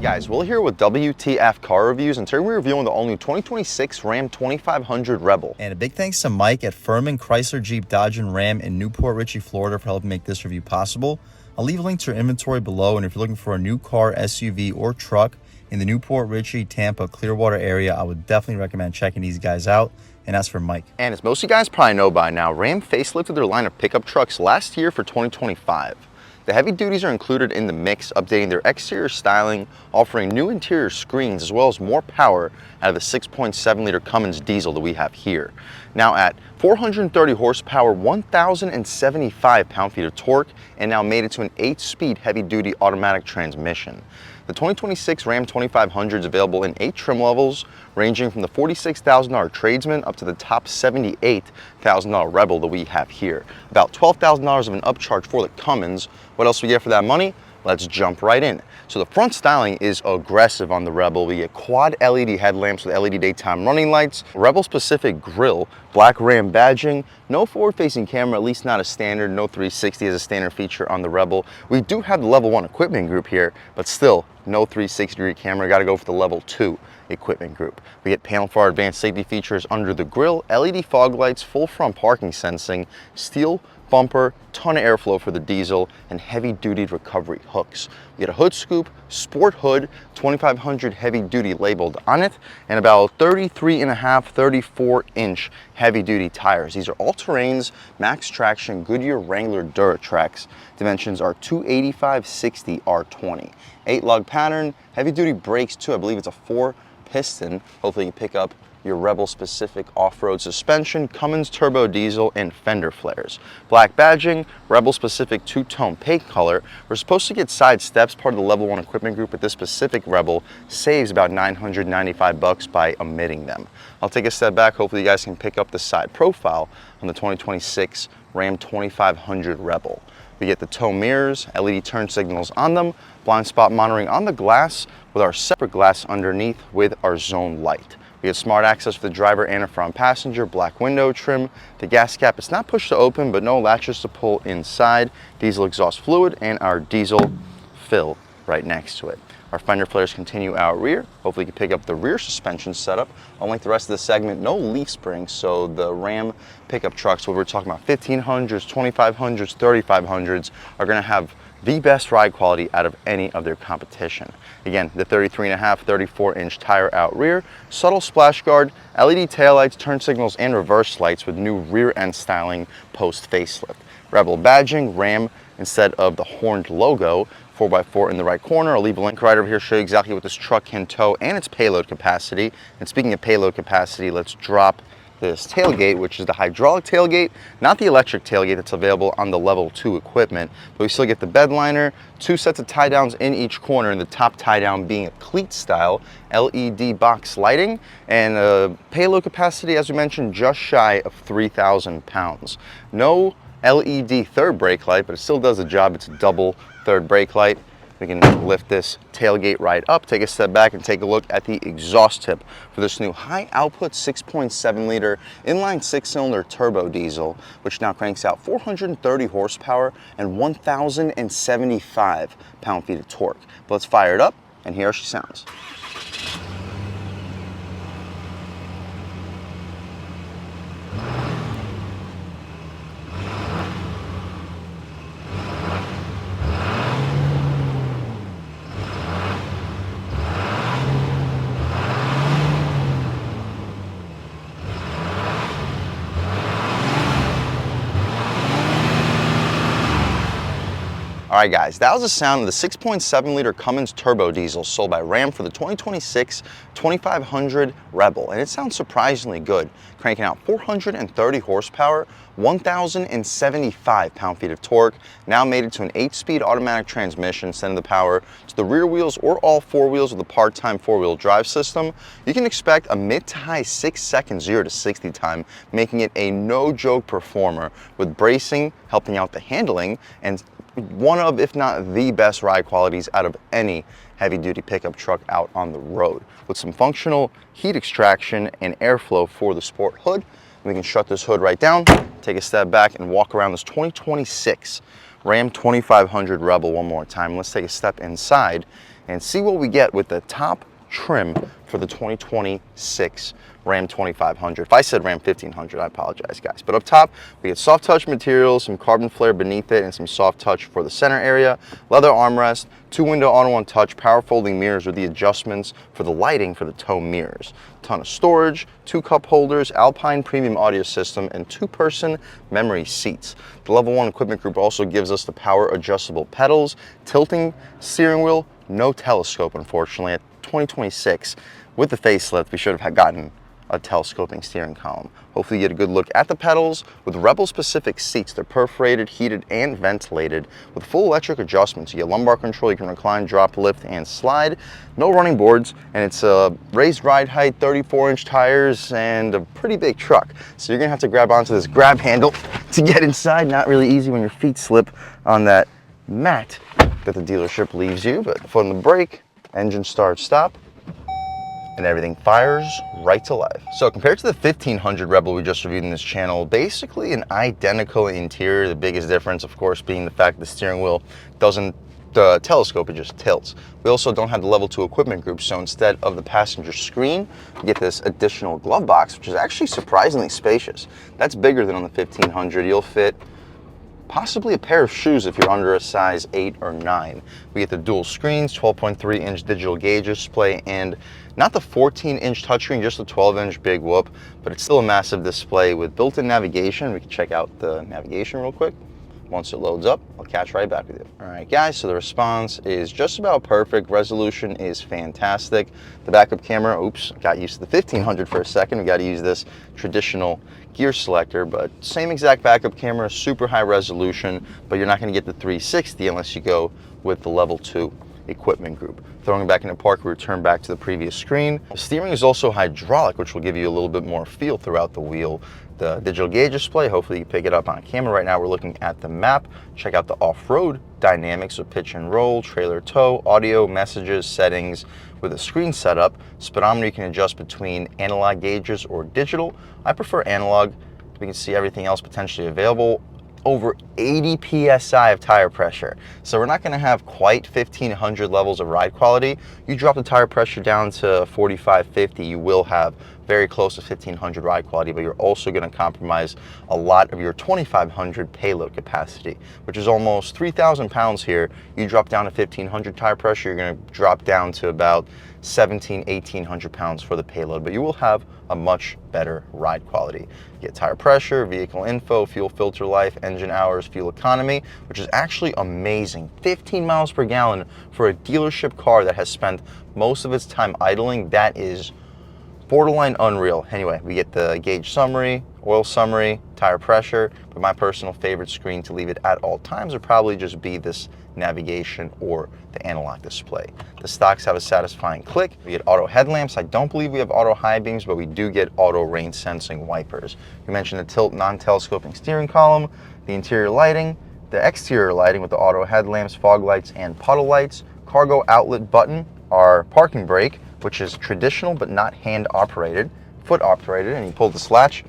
Guys, Will here with W.T.F car reviews, and today we're reviewing the all-new 2026 Ram 2500 Rebel. And a big thanks to Mike at Furman Chrysler Jeep Dodge and Ram in Newport Richey, Florida for helping make this review possible. I'll leave a link to your inventory below, and if you're looking for a new car, SUV, or truck in the Newport Richey, Tampa, Clearwater area, I would definitely recommend checking these guys out. And that's for Mike. And as most of you guys probably know by now, Ram facelifted their line of pickup trucks last year for 2025. The heavy duties are included in the mix, updating their exterior styling, offering new interior screens, as well as more power out of the 6.7-liter Cummins diesel that we have here. Now at 430 horsepower, 1,075 pound-feet of torque, and now made it to an 8-speed heavy-duty automatic transmission. The 2026 Ram 2500 is available in 8 trim levels, ranging from the $46,000 Tradesman up to the top $78,000 Rebel that we have here. About $12,000 of an upcharge for the Cummins. What else we get for that money? Let's jump right in. So the front styling is aggressive on the Rebel. We get quad LED headlamps with LED daytime running lights, Rebel specific grille, black Ram badging, no forward-facing camera, at least not a standard, no 360 as a standard feature on the Rebel. We do have the level 1 equipment group here, but still no 360-degree camera, gotta go for the level 2 equipment group. We get panel for our advanced safety features under the grille, LED fog lights, full front parking sensing, steel bumper, ton of airflow for the diesel, and heavy-duty recovery hooks. We get a hood scoop, sport hood, 2500 heavy-duty labeled on it, and about 33.5, 34-inch heavy-duty tires. These are all-terrains, max traction, Goodyear Wrangler Duratrax. Dimensions are 285/60 R20. 8-lug pattern, heavy-duty brakes too. I believe it's a 4-piston. Hopefully you can pick up your Rebel specific off-road suspension, Cummins turbo diesel, and fender flares. Black badging, Rebel specific two-tone paint color. We're supposed to get side steps, part of the level 1 equipment group, but this specific Rebel saves about $995 by omitting them. I'll take a step back. Hopefully you guys can pick up the side profile on the 2026 Ram 2500 Rebel. We get the tow mirrors, LED turn signals on them, blind spot monitoring on the glass with our separate glass underneath with our zone light. We get smart access for the driver and a front passenger, black window trim. The gas cap is not pushed to open, but no latches to pull inside. Diesel exhaust fluid and our diesel fill right next to it. Our fender flares continue out rear. Hopefully you can pick up the rear suspension setup. Unlike the rest of the segment, no leaf springs, so the Ram pickup trucks, what we're talking about 1500s, 2500s, 3500s, are gonna have the best ride quality out of any of their competition. Again, the 33.5, 34-inch tire out rear, subtle splash guard, LED taillights, turn signals, and reverse lights with new rear end styling post facelift. Rebel badging, Ram instead of the horned logo, 4x4 in the right corner. I'll leave a link right over here, show you exactly what this truck can tow and its payload capacity. And speaking of payload capacity, let's drop this tailgate, which is the hydraulic tailgate, not the electric tailgate that's available on the level 2 equipment, but we still get the bed liner, 2 sets of tie downs in each corner, and the top tie down being a cleat style LED box lighting, and payload capacity, as we mentioned, just shy of 3,000 pounds. No LED third brake light, but it still does the job. It's a double third brake light. We can lift this tailgate right up, take a step back, and take a look at the exhaust tip for this new high output 6.7-liter inline 6-cylinder turbo diesel, which now cranks out 430 horsepower and 1,075 pound-feet of torque. But let's fire it up, and here she sounds. All right, guys, that was the sound of the 6.7-liter Cummins turbo diesel sold by Ram for the 2026 2500 Rebel, and it sounds surprisingly good, cranking out 430 horsepower, 1,075 pound-feet of torque, now mated to an 8-speed automatic transmission, sending the power to the rear wheels or all 4 wheels with a part-time 4-wheel drive system. You can expect a mid to high 6-second 0 to 60 time, making it a no-joke performer, with bracing helping out the handling, and one of, if not the best ride qualities out of any heavy-duty pickup truck out on the road, with some functional heat extraction and airflow for the sport hood. We can shut this hood right down, take a step back, and walk around this 2026 Ram 2500 Rebel one more time. Let's take a step inside and see what we get with the top trim for the 2026 Ram 2500. If I said Ram 1500, I apologize, guys. But up top, we get soft touch materials, some carbon flare beneath it, and some soft touch for the center area, leather armrest, 2-window auto-on touch, power folding mirrors with the adjustments for the lighting for the tow mirrors. Ton of storage, 2 cup holders, Alpine premium audio system, and 2-person memory seats. The level 1 equipment group also gives us the power adjustable pedals, tilting steering wheel, no telescope, unfortunately. At 2026, with the facelift, we should have gotten a telescoping steering column. Hopefully you get a good look at the pedals. With Rebel specific seats, they're perforated, heated, and ventilated with full electric adjustments. You get lumbar control, you can recline, drop, lift, and slide. No running boards, and it's a raised ride height, 34-inch tires, and a pretty big truck. So you're gonna have to grab onto this grab handle to get inside. Not really easy when your feet slip on that mat that the dealership leaves you, but foot on the brake, engine start, stop, and everything fires right to life. So compared to the 1500 Rebel we just reviewed in this channel, basically an identical interior. The biggest difference, of course, being the fact the steering wheel doesn't telescope, it just tilts. We also don't have the level 2 equipment group, so instead of the passenger screen, we get this additional glove box, which is actually surprisingly spacious. That's bigger than on the 1500. You'll fit possibly a pair of shoes if you're under a size 8 or 9. We get the dual screens, 12.3-inch digital gauge display, and not the 14-inch touchscreen, just the 12-inch big whoop, but it's still a massive display with built-in navigation. We can check out the navigation real quick. Once it loads up, I'll catch right back with you. All right, guys, so the response is just about perfect. Resolution is fantastic. The backup camera, oops, got used to the 1500 for a second. We got to use this traditional gear selector, but same exact backup camera, super high resolution, but you're not going to get the 360 unless you go with the level 2 equipment group. Throwing it back into park, we return back to the previous screen. The steering is also hydraulic, which will give you a little bit more feel throughout the wheel. The digital gauge display, hopefully you pick it up on camera. Right now we're looking at the map. Check out the off-road dynamics of pitch and roll, trailer tow, audio, messages, settings. With a screen setup, speedometer you can adjust between analog gauges or digital. I prefer analog. We can see everything else potentially available. Over 80 psi of tire pressure. So we're not going to have quite 1500 levels of ride quality. You drop the tire pressure down to 45, 50, you will have very close to 1500 ride quality, but you're also going to compromise a lot of your 2500 payload capacity, which is almost 3,000 pounds here. You drop down to 1500 tire pressure, you're going to drop down to about 1800 pounds for the payload, but you will have a much better ride quality. You get tire pressure, vehicle info, fuel filter life, engine hours, fuel economy, which is actually amazing. 15 miles per gallon for a dealership car that has spent most of its time idling. That is borderline unreal. Anyway, we get the gauge summary, oil summary, tire pressure, but my personal favorite screen to leave it at all times would probably just be this navigation or the analog display. The stocks have a satisfying click. We get auto headlamps. I don't believe we have auto high beams, but we do get auto rain sensing wipers. We mentioned the tilt non-telescoping steering column, the interior lighting, the exterior lighting with the auto headlamps, fog lights, and puddle lights, cargo outlet button, our parking brake, which is traditional but not hand operated, foot operated, and you pull this latch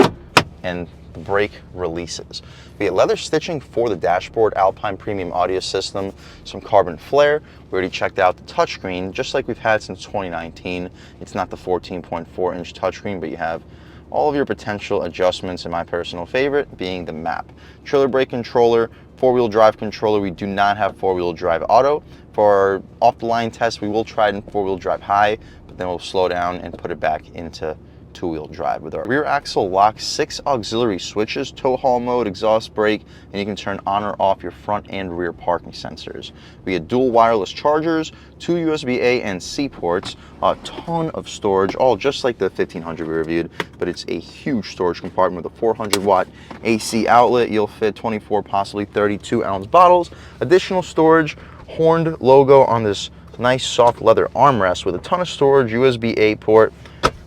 and the brake releases. We get leather stitching for the dashboard, Alpine premium audio system, some carbon flare. We already checked out the touchscreen, just like we've had since 2019. It's not the 14.4-inch touchscreen, but you have all of your potential adjustments, and my personal favorite being the map. Trailer brake controller, 4-wheel drive controller. We do not have 4-wheel drive auto. For our off-the-line test, we will try it in 4-wheel drive high, but then we'll slow down and put it back into 2-wheel drive. With our rear axle lock, 6 auxiliary switches, tow haul mode, exhaust brake, and you can turn on or off your front and rear parking sensors. We get dual wireless chargers, 2 USB-A and C ports, a ton of storage, all just like the 1500 we reviewed, but it's a huge storage compartment with a 400-watt AC outlet. You'll fit 24, possibly 32-ounce bottles. Additional storage, horned logo on this nice soft leather armrest with a ton of storage, USB-A port,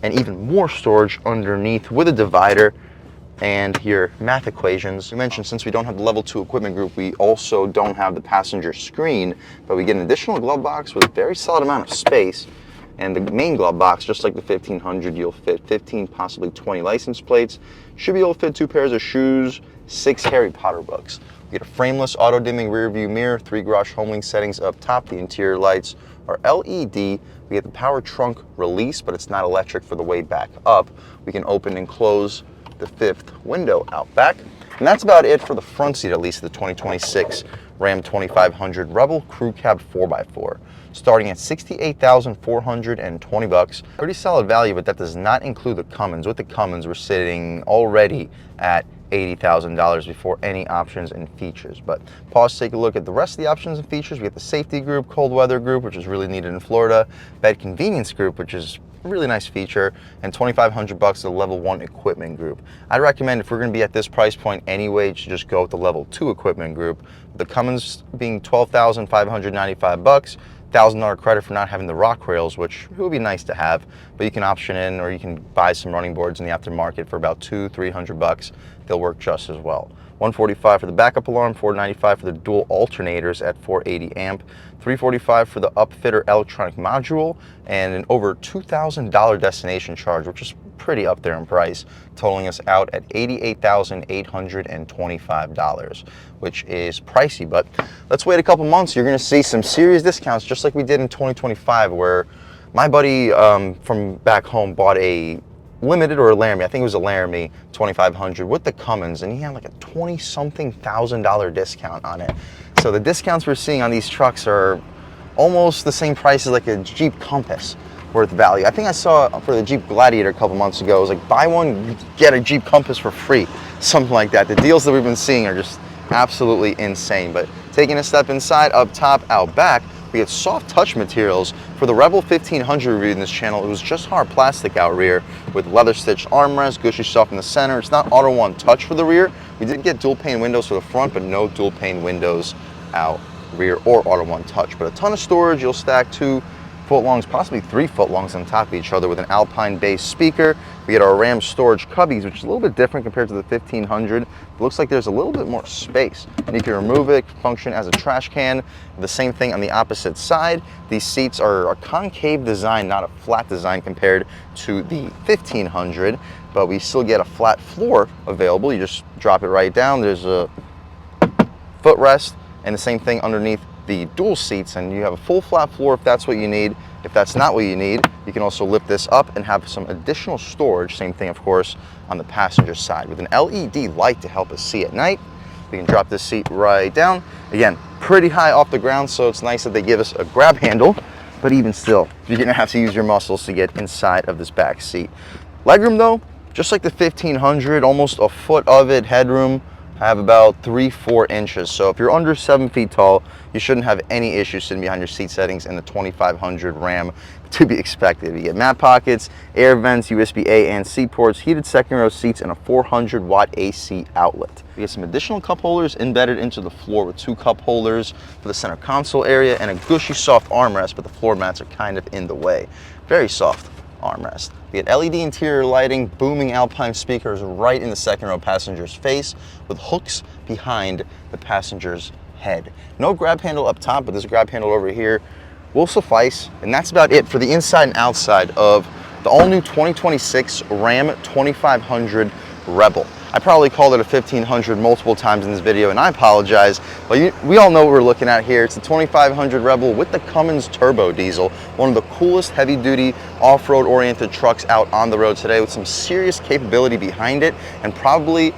and even more storage underneath with a divider and your math equations. We mentioned since we don't have the level 2 equipment group, we also don't have the passenger screen, but we get an additional glove box with a very solid amount of space. And the main glove box, just like the 1500, you'll fit 15, possibly 20 license plates. Should be able to fit 2 pairs of shoes, 6 Harry Potter books. We get a frameless auto-dimming rear view mirror, 3 garage homelink settings up top. The interior lights are LED. We get the power trunk release, but it's not electric for the way back up. We can open and close the 5th window out back. And that's about it for the front seat, at least of the 2026 Ram 2500 Rebel Crew Cab 4x4. Starting at $68,420. Pretty solid value, but that does not include the Cummins. With the Cummins, we're sitting already at $80,000 before any options and features. But pause, take a look at the rest of the options and features. We get the safety group, cold weather group, which is really needed in Florida, bed convenience group, which is a really nice feature, and $2,500 the level 1 equipment group. I'd recommend, if we're going to be at this price point anyway, to just go with the level 2 equipment group. The Cummins being $12,595, $1,000 credit for not having the rock rails, which would be nice to have, but you can option in, or you can buy some running boards in the aftermarket for about $200-300. They'll work just as well. $145 for the backup alarm, $495 for the dual alternators at 480 amp, $345 for the upfitter electronic module, and an over $2,000 destination charge, which is pretty up there in price, totaling us out at $88,825, which is pricey. But let's wait a couple months. You're going to see some serious discounts, just like we did in 2025, where my buddy from back home bought a limited, or a Laramie, I think it was a Laramie 2500 with the Cummins, and he had like a $20-something thousand discount on it. So the discounts we're seeing on these trucks are almost the same price as like a Jeep Compass worth value. I think I saw for the Jeep Gladiator a couple months ago, it was like buy one, get a Jeep Compass for free, something like that. The deals that we've been seeing are just absolutely insane. But taking a step inside, up top, out back, we get soft touch materials. For the Rebel 1500 review in this channel, it was just hard plastic out rear with leather stitched armrest, gushy soft in the center. It's not auto one touch for the rear. We did get dual pane windows for the front, but no dual pane windows out rear or auto one touch. But a ton of storage. You'll stack 2 foot longs, possibly 3 foot longs on top of each other with an Alpine based speaker. We get our Ram storage cubbies, which is a little bit different compared to the 1500. It looks like there's a little bit more space, and you can remove it, function as a trash can. The same thing on the opposite side. These seats are a concave design, not a flat design compared to the 1500, but we still get a flat floor available. You just drop it right down. There's a footrest, and the same thing underneath the dual seats, and you have a full flat floor if that's what you need. If that's not what you need, you can also lift this up and have some additional storage. Same thing, of course, on the passenger side with an LED light to help us see at night. We can drop this seat right down. Again, pretty high off the ground, so it's nice that they give us a grab handle, but even still, you're gonna have to use your muscles to get inside of this back seat. Legroom though, just like the 1500, almost a foot of it. Headroom, have about 3-4 inches. So if you're under 7 feet tall, you shouldn't have any issues sitting behind your seat settings in the 2500 Ram, to be expected. You get mat pockets, air vents, USB-A and C ports, heated second row seats, and a 400 watt AC outlet. We get some additional cup holders embedded into the floor with 2 cup holders for the center console area and a gushy soft armrest, but the floor mats are kind of in the way. Very soft armrest. We had LED interior lighting, booming Alpine speakers right in the second row passenger's face with hooks behind the passenger's head. No grab handle up top, but this grab handle over here will suffice. And that's about it for the inside and outside of the all-new 2026 Ram 2500 Rebel. I probably called it a 1500 multiple times in this video, and I apologize, but we all know what we're looking at here. It's the 2500 Rebel with the Cummins turbo diesel, one of the coolest heavy-duty off-road oriented trucks out on the road today, with some serious capability behind it, and probably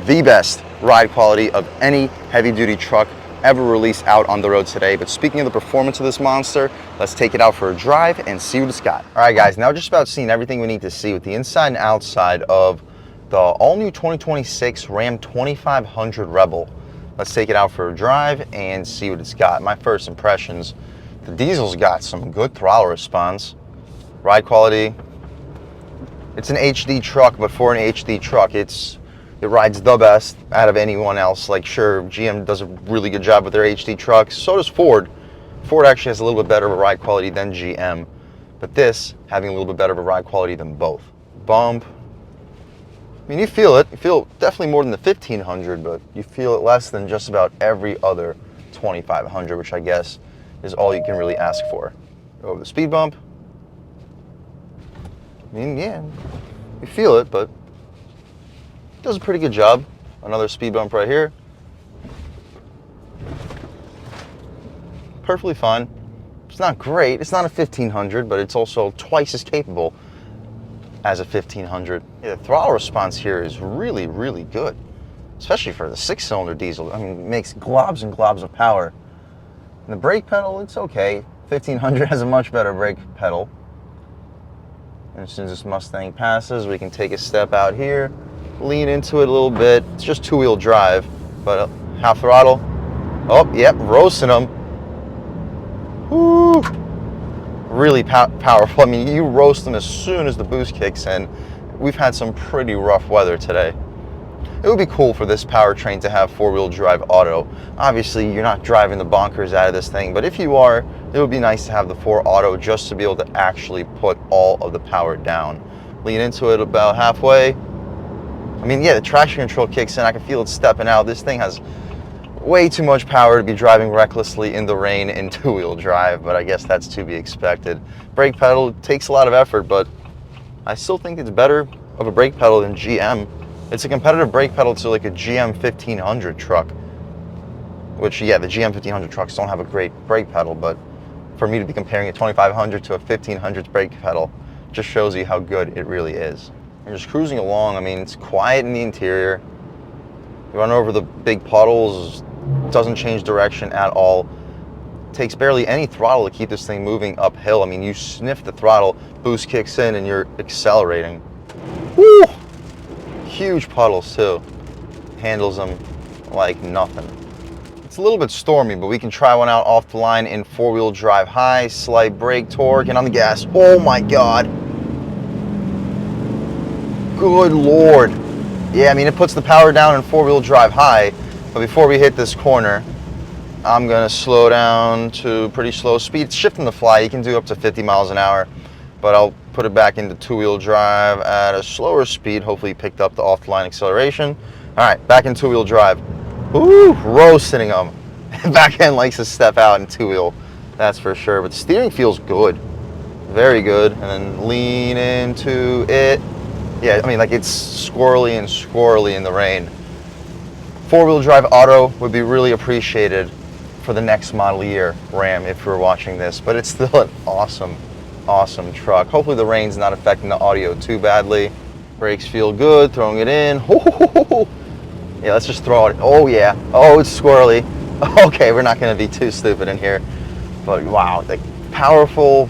the best ride quality of any heavy-duty truck ever released out on the road today. But speaking of the performance of this monster, let's take it out for a drive and see what it's got. All right, guys, now just about seeing everything we need to see with the inside and outside of the all-new 2026 Ram 2500 Rebel. Let's take it out for a drive and see what it's got. My first impressions, the diesel's got some good throttle response. Ride quality, it's an HD truck, but for an HD truck, it rides the best out of anyone else. Like, sure, GM does a really good job with their HD trucks. So does Ford. Ford actually has a little bit better of a ride quality than GM, but this having a little bit better of a ride quality than both. Bump, I mean, you feel it. You feel definitely more than the 1500, but you feel it less than just about every other 2500, which I guess is all you can really ask for. Over the speed bump, I mean, yeah, you feel it, but it does a pretty good job. Another speed bump right here. Perfectly fine. It's not great. It's not a 1500, but it's also twice as capable as a 1500. Yeah, the throttle response here is really, really good, especially for the 6-cylinder diesel. I mean, it makes globs and globs of power. And the brake pedal, it's okay. 1500 has a much better brake pedal. And as soon as this Mustang passes, we can take a step out here, lean into it a little bit. It's just 2-wheel drive, but half throttle. Oh, yep, roasting them. Woo! Really powerful. I mean, you roast them as soon as the boost kicks in. We've had some pretty rough weather today. It would be cool for this powertrain to have 4-wheel drive auto. Obviously, you're not driving the bonkers out of this thing, but if you are, it would be nice to have the 4 auto just to be able to actually put all of the power down. Lean into it about halfway. I mean, yeah, the traction control kicks in. I can feel it stepping out. This thing has way too much power to be driving recklessly in the rain in 2-wheel drive, but I guess that's to be expected. Brake pedal takes a lot of effort, but I still think it's better of a brake pedal than GM. It's a competitive brake pedal to like a GM 1500 truck, which, yeah, the GM 1500 trucks don't have a great brake pedal, but for me to be comparing a 2500 to a 1500 brake pedal just shows you how good it really is. You're just cruising along. I mean, it's quiet in the interior. You run over the big puddles, doesn't change direction at all. Takes barely any throttle to keep this thing moving uphill. I mean, you sniff the throttle, boost kicks in, and you're accelerating. Woo! Huge puddles too. Handles them like nothing. It's a little bit stormy, but we can try one out off the line in 4-wheel drive high, slight brake torque, and on the gas. Oh my God. Good Lord. Yeah, I mean, it puts the power down in 4-wheel drive high, but before we hit this corner, I'm gonna slow down to pretty slow speed. It's shifting the fly. You can do up to 50 miles an hour, but I'll put it back into 2-wheel drive at a slower speed. Hopefully you picked up the off-the-line acceleration. All right, back in 2-wheel drive. Ooh, roasting them. Back end likes to step out in 2-wheel, that's for sure, but the steering feels good. Very good, and then lean into it. Yeah, I mean, like, it's squirrely and squirrely in the rain. 4-wheel drive auto would be really appreciated for the next model year Ram if you're watching this, but it's still an awesome, awesome truck. Hopefully the rain's not affecting the audio too badly. Brakes feel good, throwing it in. Yeah, let's just throw it. Oh yeah, oh, it's squirrely. Okay, we're not gonna be too stupid in here, but wow, the powerful.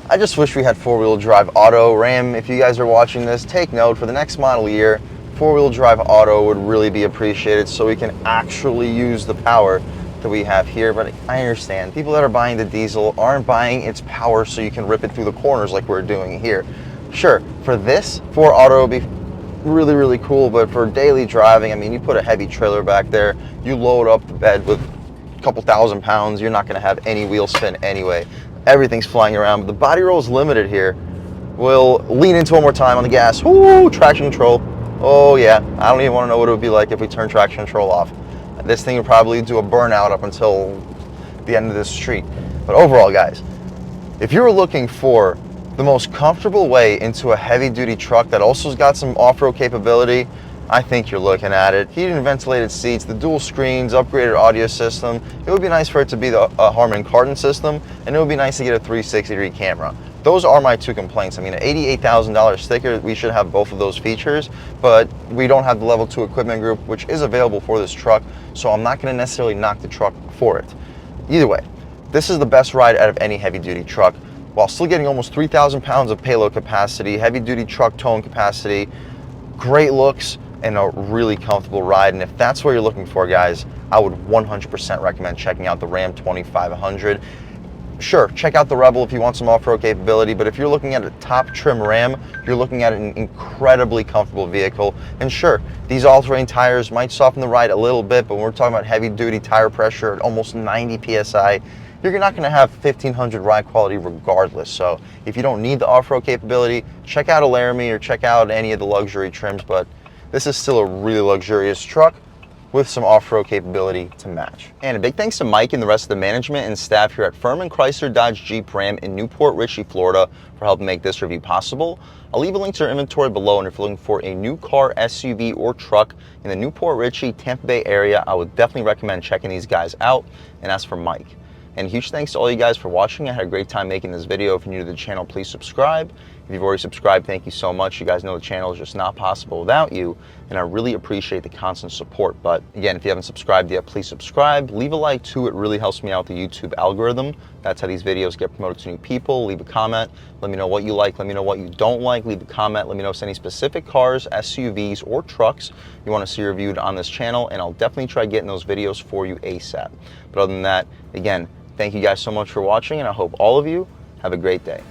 I just wish we had 4-wheel drive auto. Ram, if you guys are watching this, take note, for the next model year, 4-wheel drive auto would really be appreciated so we can actually use the power that we have here. But I understand, people that are buying the diesel aren't buying its power so you can rip it through the corners like we're doing here. Sure, for this, 4 auto would be really, really cool, but for daily driving, I mean, you put a heavy trailer back there, you load up the bed with a couple thousand pounds, you're not gonna have any wheel spin anyway. Everything's flying around, but the body roll is limited here. We'll lean into one more time on the gas. Woo, traction control. Oh yeah, I don't even want to know what it would be like if we turn traction control off. This thing would probably do a burnout up until the end of this street. But overall, guys, if you're looking for the most comfortable way into a heavy-duty truck that also has got some off-road capability, I think you're looking at it. Heated and ventilated seats, the dual screens, upgraded audio system. It would be nice for it to be the Harman Kardon system, and it would be nice to get a 360-degree camera. Those are my 2 complaints. I mean, an $88,000 sticker, we should have both of those features, but we don't have the level 2 equipment group, which is available for this truck, so I'm not gonna necessarily knock the truck for it. Either way, this is the best ride out of any heavy-duty truck, while still getting almost 3,000 pounds of payload capacity, heavy-duty truck towing capacity, great looks, and a really comfortable ride. And if that's what you're looking for, guys, I would 100% recommend checking out the Ram 2500. Sure, check out the Rebel if you want some off-road capability, but if you're looking at a top trim Ram, you're looking at an incredibly comfortable vehicle. And sure, these all-terrain tires might soften the ride a little bit, but when we're talking about heavy-duty tire pressure at almost 90 PSI, you're not going to have 1500 ride quality regardless. So if you don't need the off-road capability, check out a Laramie or check out any of the luxury trims, but this is still a really luxurious truck. with some off-road capability to match. And a big thanks to Mike and the rest of the management and staff here at Furman Chrysler Dodge Jeep Ram in Newport Richey, Florida for helping make this review possible. I'll leave a link to their inventory below, and if you're looking for a new car, SUV, or truck in the Newport Richey, Tampa Bay area, I would definitely recommend checking these guys out. And as for Mike. And huge thanks to all you guys for watching. I had a great time making this video. If you're new to the channel, please subscribe. If you've already subscribed, thank you so much. You guys know the channel is just not possible without you, and I really appreciate the constant support. But again, if you haven't subscribed yet, please subscribe. Leave a like too. It really helps me out with the YouTube algorithm. That's how these videos get promoted to new people. Leave a comment. Let me know what you like. Let me know what you don't like. Leave a comment. Let me know if there's any specific cars, SUVs, or trucks you want to see reviewed on this channel, and I'll definitely try getting those videos for you ASAP. But other than that, again, thank you guys so much for watching, and I hope all of you have a great day.